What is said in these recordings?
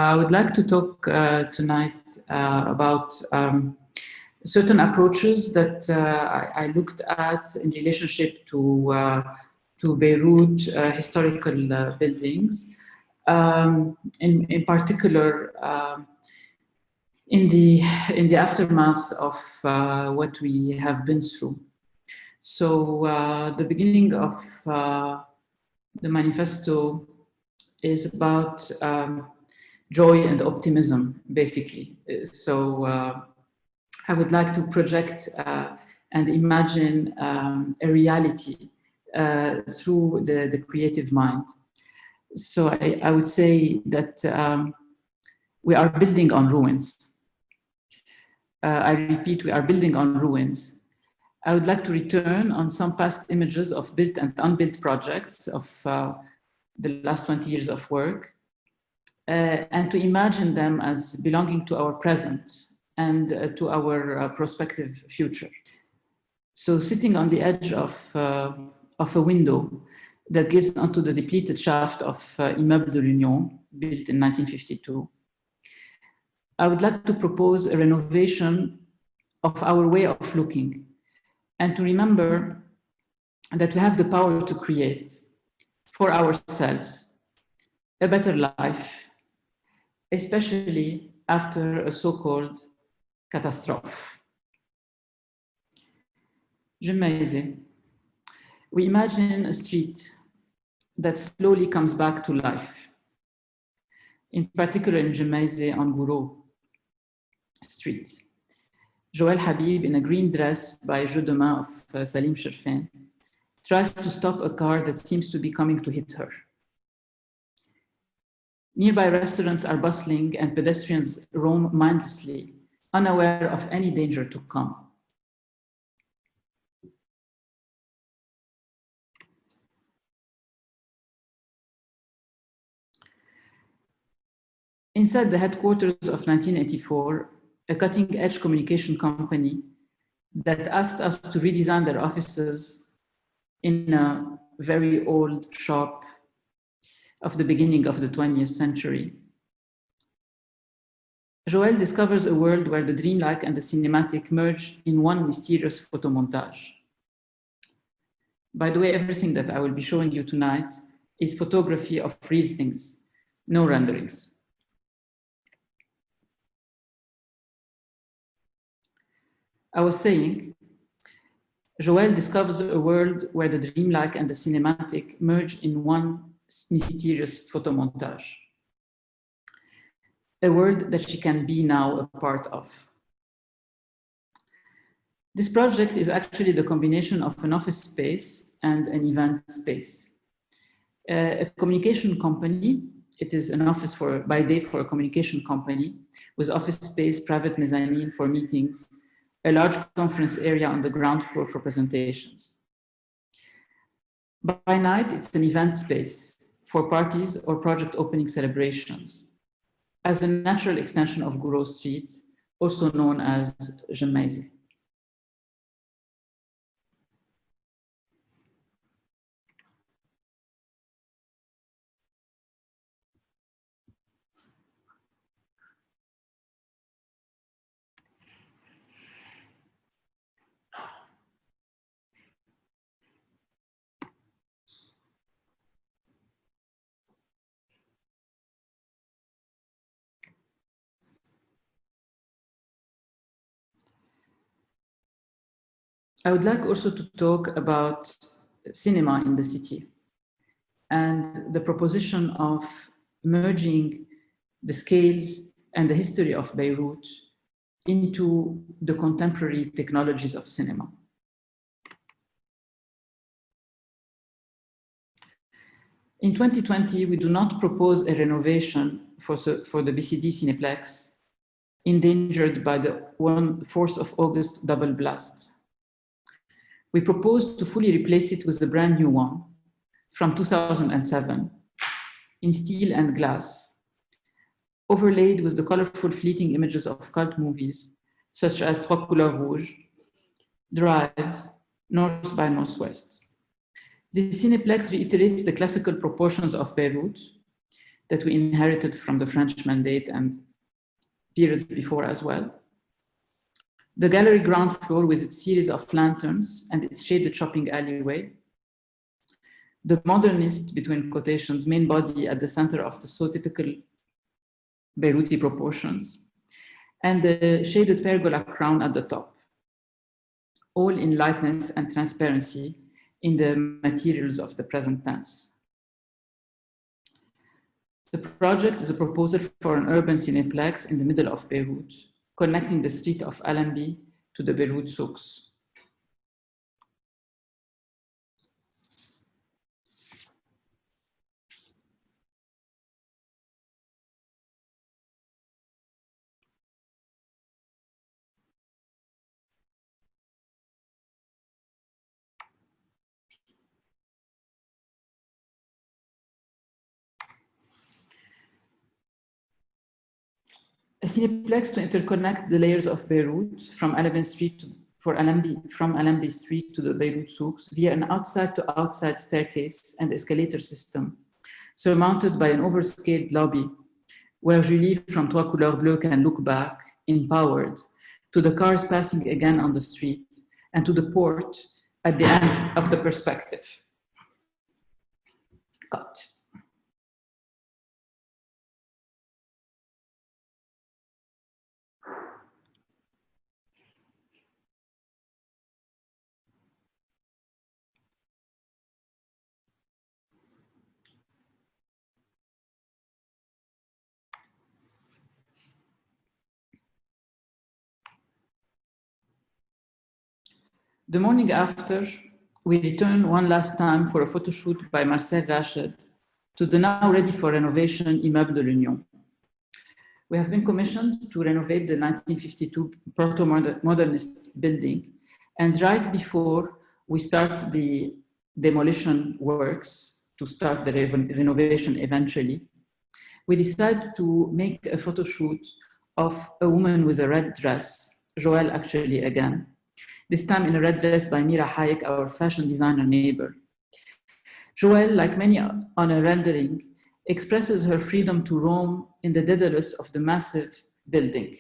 I would like to talk tonight about certain approaches that I looked at in relationship to Beirut historical buildings, in particular in the aftermath of what we have been through. So the beginning of the manifesto is about joy and optimism, basically. So I would like to project and imagine a reality through the creative mind. So I would say that we are building on ruins. I repeat, we are building on ruins. I would like to return on some past images of built and unbuilt projects of the last 20 years of work, and to imagine them as belonging to our present and to our prospective future. So sitting on the edge of a window that gives onto the depleted shaft of Immeuble de l'Union, built in 1952, I would like to propose a renovation of our way of looking, and to remember that we have the power to create for ourselves a better life, especially after a so-called catastrophe. Jemaise. We imagine a street that slowly comes back to life, in particular in Jemaise on Gouraud Street. Joël Habib, in a green dress by Jeu de Main of Salim Sherfan, tries to stop a car that seems to be coming to hit her. Nearby restaurants are bustling and pedestrians roam mindlessly, unaware of any danger to come. Inside the headquarters of 1984, a cutting-edge communication company that asked us to redesign their offices in a very old shop of the beginning of the 20th century. Joël discovers a world where the dreamlike and the cinematic merge in one mysterious photomontage. By the way, everything that I will be showing you tonight is photography of real things, no renderings. I was saying, Joël discovers a world where the dreamlike and the cinematic merge in one mysterious photomontage. A world that she can be now a part of. This project is actually the combination of an office space and an event space. A communication company, it is an office by day for a communication company with office space, private mezzanine for meetings, a large conference area on the ground floor for presentations. By night, it's an event space for parties or project opening celebrations, as a natural extension of Gouraud Street, also known as Jemaise. I would like also to talk about cinema in the city and the proposition of merging the scales and the history of Beirut into the contemporary technologies of cinema. In 2020, we do not propose a renovation for the BCD Cineplex, endangered by the 4th of August double blast. We propose to fully replace it with a brand new one from 2007 in steel and glass, overlaid with the colorful fleeting images of cult movies such as Trois Couleurs Rouges, Drive, North by Northwest. The Cineplex reiterates the classical proportions of Beirut, that we inherited from the French Mandate and periods before as well. The gallery ground floor with its series of lanterns and its shaded shopping alleyway. The modernist, between quotations, main body at the center of the so typical Beiruti proportions, and the shaded pergola crown at the top, all in lightness and transparency in the materials of the present tense. The project is a proposal for an urban cineplex in the middle of Beirut, connecting the street of Allenby to the Beirut souks. A cineplex to interconnect the layers of Beirut from Allenby Street from Allenby Street to the Beirut souks via an outside-to-outside staircase and escalator system, surmounted by an overscaled lobby, where Julie from Trois Couleurs Bleues can look back, empowered, to the cars passing again on the street, and to the port at the end of the perspective. Cut. The morning after, we return one last time for a photo shoot by Marcel Rached to the now ready for renovation Immeuble de l'Union. We have been commissioned to renovate the 1952 proto-modernist building, and right before we start the demolition works to start the renovation eventually, we decide to make a photo shoot of a woman with a red dress, Joëlle actually again, this time in a red dress by Mira Hayek, our fashion designer neighbor. Joëlle, like many on a rendering, expresses her freedom to roam in the daedalus of the massive building.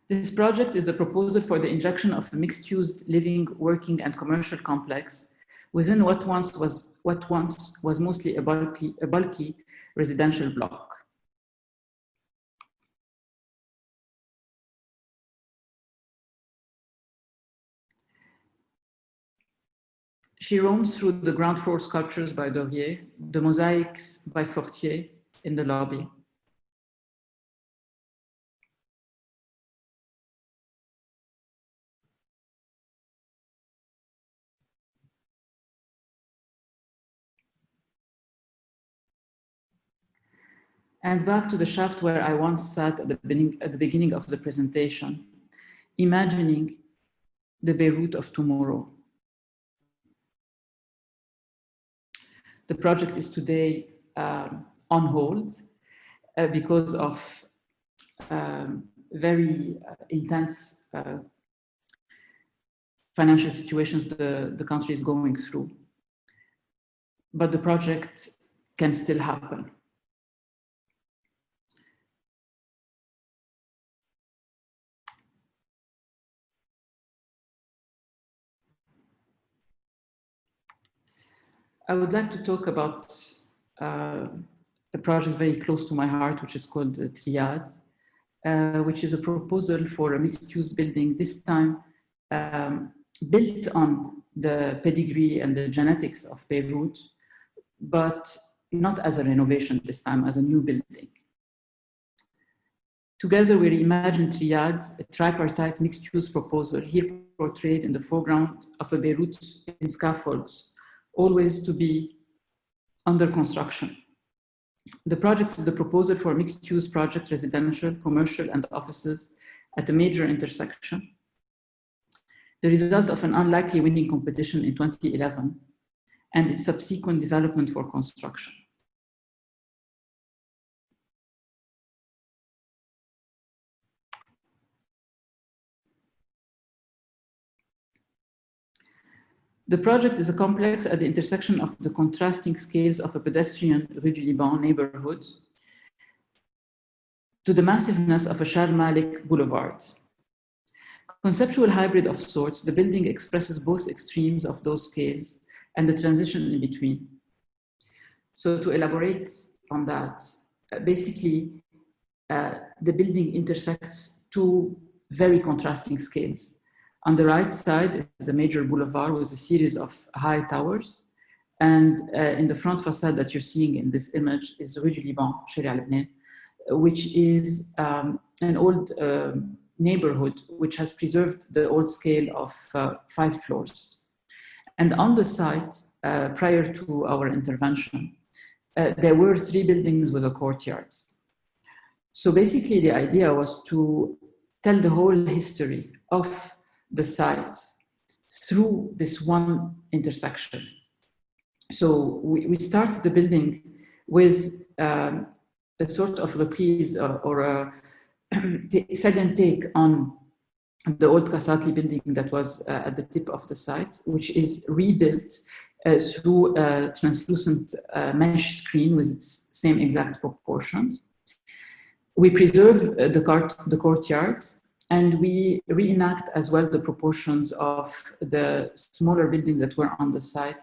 This project is the proposal for the injection of a mixed-use living, working, and commercial complex within what once was mostly a bulky residential block. She roams through the ground floor sculptures by Dorier, the mosaics by Fortier in the lobby. And back to the shaft where I once sat at the beginning of the presentation, imagining the Beirut of tomorrow. The project is today on hold because of very intense financial situations the country is going through. But the project can still happen. I would like to talk about a project very close to my heart, which is called Triad, which is a proposal for a mixed-use building, this time built on the pedigree and the genetics of Beirut, but not as a renovation this time, as a new building. Together, we reimagine Triad, a tripartite mixed-use proposal, here portrayed in the foreground of a Beirut in scaffolds, always to be under construction. The project is the proposal for a mixed-use project, residential, commercial, and offices at a major intersection, the result of an unlikely winning competition in 2011 and its subsequent development for construction. The project is a complex at the intersection of the contrasting scales of a pedestrian Rue du Liban neighborhood to the massiveness of a Charles Malik Boulevard. Conceptual hybrid of sorts, the building expresses both extremes of those scales and the transition in between. So to elaborate on that, basically, the building intersects two very contrasting scales. On the right side is a major boulevard with a series of high towers. And in the front facade that you're seeing in this image is Rue du Liban, Sharia Lebanon, which is an old neighborhood which has preserved the old scale of 5 floors. And on the site, prior to our intervention, there were 3 buildings with a courtyard. So basically the idea was to tell the whole history of the site through this one intersection. So we start the building with a sort of reprise or a second take on the old Kasatli building that was at the tip of the site, which is rebuilt through a translucent mesh screen with its same exact proportions. We preserve the courtyard, and we reenact as well the proportions of the smaller buildings that were on the site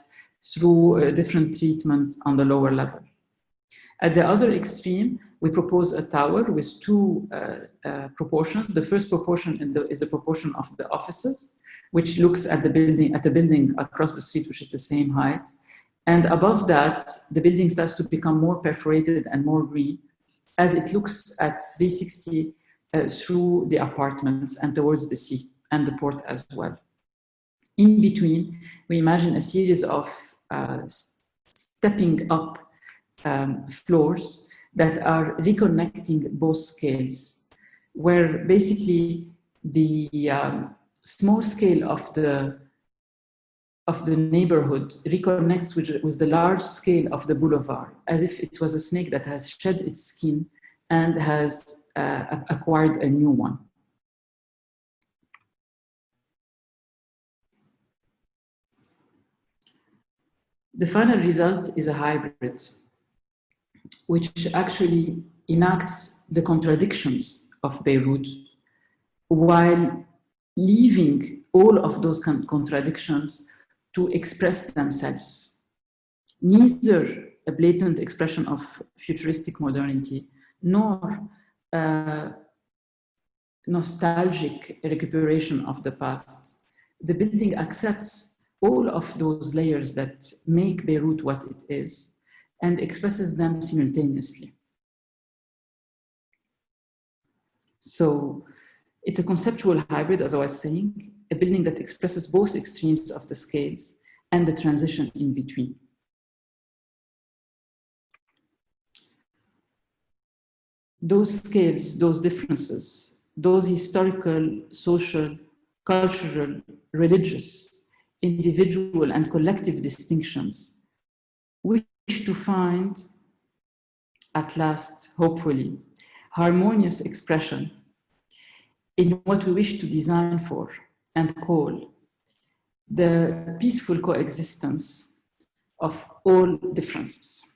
through a different treatment on the lower level. At the other extreme, we propose a tower with 2 proportions. The first proportion is the proportion of the offices, which looks at the building across the street, which is the same height. And above that, the building starts to become more perforated and more green as it looks at 360 through the apartments and towards the sea and the port as well. In between, we imagine a series of stepping up floors that are reconnecting both scales, where basically the small scale of the neighborhood reconnects with the large scale of the boulevard, as if it was a snake that has shed its skin and has acquired a new one. The final result is a hybrid, which actually enacts the contradictions of Beirut while leaving all of those contradictions to express themselves. Neither a blatant expression of futuristic modernity, nor a nostalgic recuperation of the past. The building accepts all of those layers that make Beirut what it is and expresses them simultaneously. So it's a conceptual hybrid, as I was saying, a building that expresses both extremes of the scales and the transition in between. Those scales, those differences, those historical, social, cultural, religious, individual, and collective distinctions wish to find, at last, hopefully, harmonious expression in what we wish to design for and call the peaceful coexistence of all differences.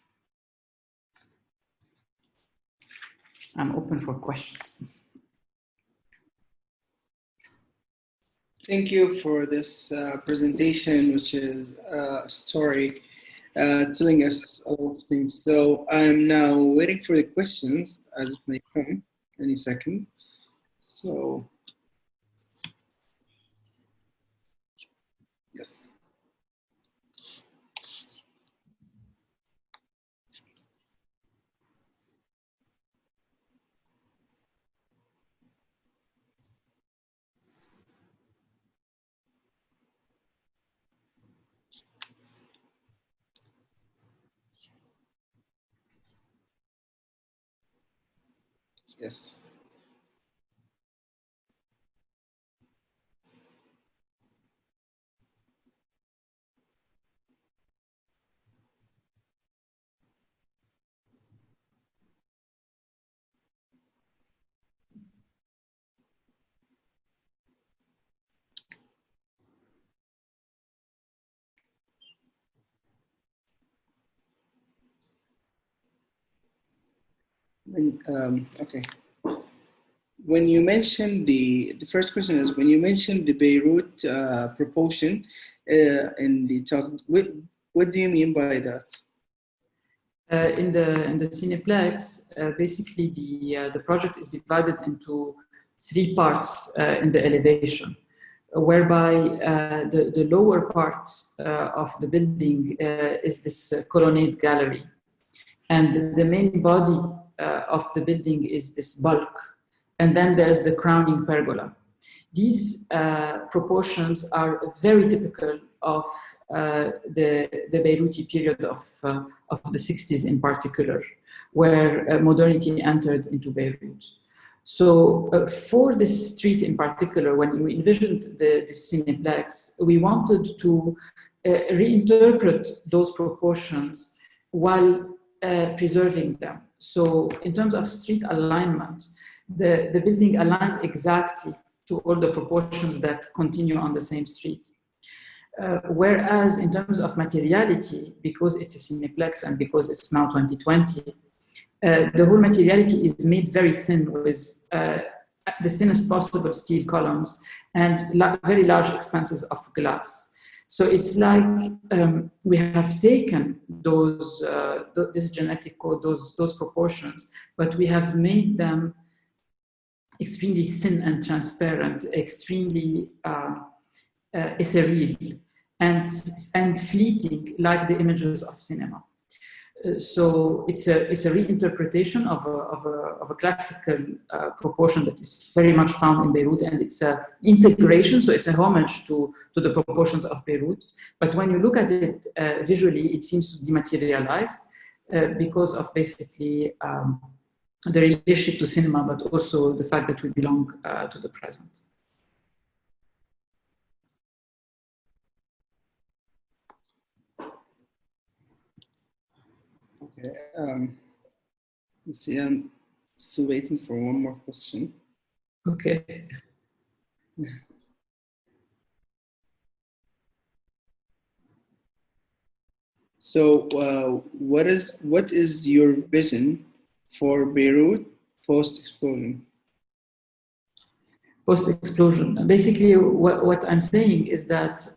I'm open for questions. Thank you for this presentation, which is a story telling us a lot of things. So I'm now waiting for the questions as it may come any second. So, yes. Yes. Okay. When you mentioned the first question is, when you mentioned the Beirut proportion in the talk, what do you mean by that? In the Cineplex, basically the project is divided into 3 parts in the elevation, whereby the lower part of the building is this colonnade gallery, and the main body of the building is this bulk, and then there's the crowning pergola. These proportions are very typical of the Beiruti period of the 60s in particular, where modernity entered into Beirut. So for this street in particular, when we envisioned the Cineplex, we wanted to reinterpret those proportions while preserving them. So in terms of street alignment, the building aligns exactly to all the proportions that continue on the same street. Whereas in terms of materiality, because it's a Cineplex and because it's now 2020, the whole materiality is made very thin with the thinnest possible steel columns and very large expanses of glass. So it's like we have taken those, this genetic code, those proportions, but we have made them extremely thin and transparent, extremely ethereal and fleeting, like the images of cinema. So it's a reinterpretation of a classical proportion that is very much found in Beirut, and it's an integration, so it's a homage to the proportions of Beirut. But when you look at it visually, it seems to dematerialize because of basically the relationship to cinema, but also the fact that we belong to the present. Okay, let's see, I'm still waiting for one more question. Okay. So what is your vision for Beirut post-explosion? Post-explosion. Basically, what I'm saying is that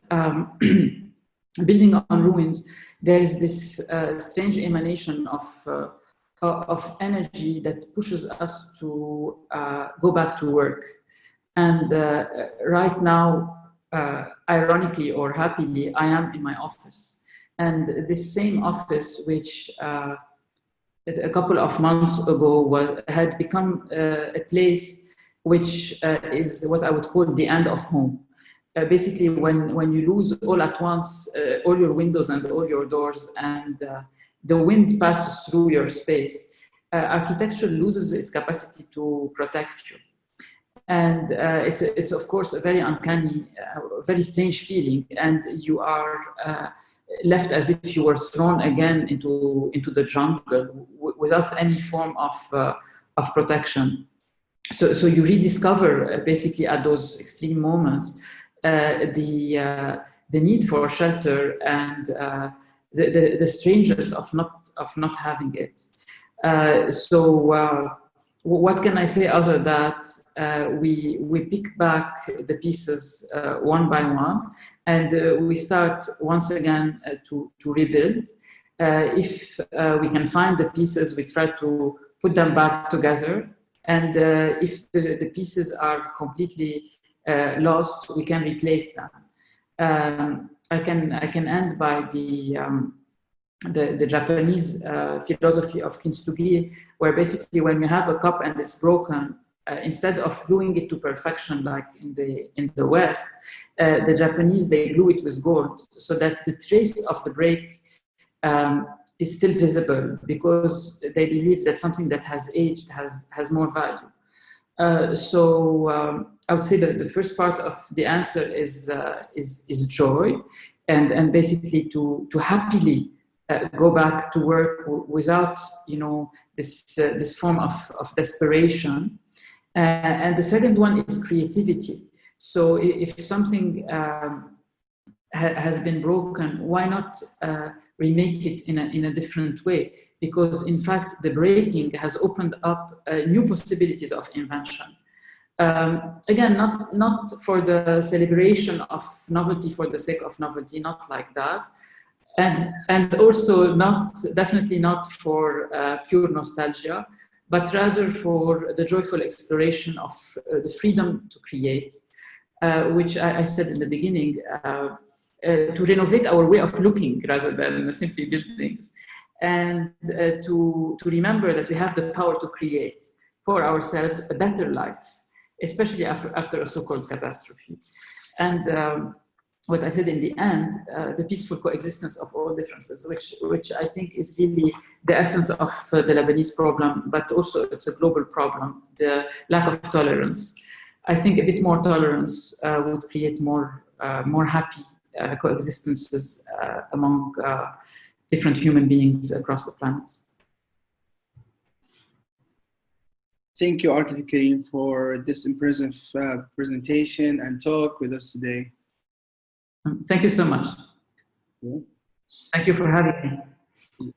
building on ruins, there is this strange emanation of energy that pushes us to go back to work. And right now, ironically or happily, I am in my office. And this same office, which a couple of months ago had become a place which is what I would call the end of home. Basically, when you lose all at once all your windows and all your doors, and the wind passes through your space, architecture loses its capacity to protect you. And it's of course a very uncanny, very strange feeling, and you are left as if you were thrown again into the jungle without any form of protection. So you rediscover basically at those extreme moments the need for shelter and the strangeness of not having it. So what can I say other that we pick back the pieces one by one, and we start once again to rebuild. If we can find the pieces, we try to put them back together. And if the pieces are completely lost, we can replace them. I can end by the Japanese philosophy of kintsugi, where basically when you have a cup and it's broken, instead of gluing it to perfection like in the West, the Japanese, they glue it with gold so that the trace of the break is still visible, because they believe that something that has aged has more value. So I would say that the first part of the answer is joy, and basically to happily go back to work without this form of desperation. And the second one is creativity. So if something has been broken, why not remake it in a different way, because in fact the breaking has opened up new possibilities of invention. Again, not for the celebration of novelty for the sake of novelty, not like that, and also definitely not for pure nostalgia, but rather for the joyful exploration of the freedom to create, which I said in the beginning, to renovate our way of looking rather than simply buildings, and to remember that we have the power to create for ourselves a better life, especially after a so-called catastrophe. And what I said in the end, the peaceful coexistence of all differences, which I think is really the essence of the Lebanese problem, but also it's a global problem, the lack of tolerance. I think a bit more tolerance would create more happy coexistences among different human beings across the planet. Thank you, Architect Karim, for this impressive presentation and talk with us today. Thank you so much. Yeah. Thank you for having me.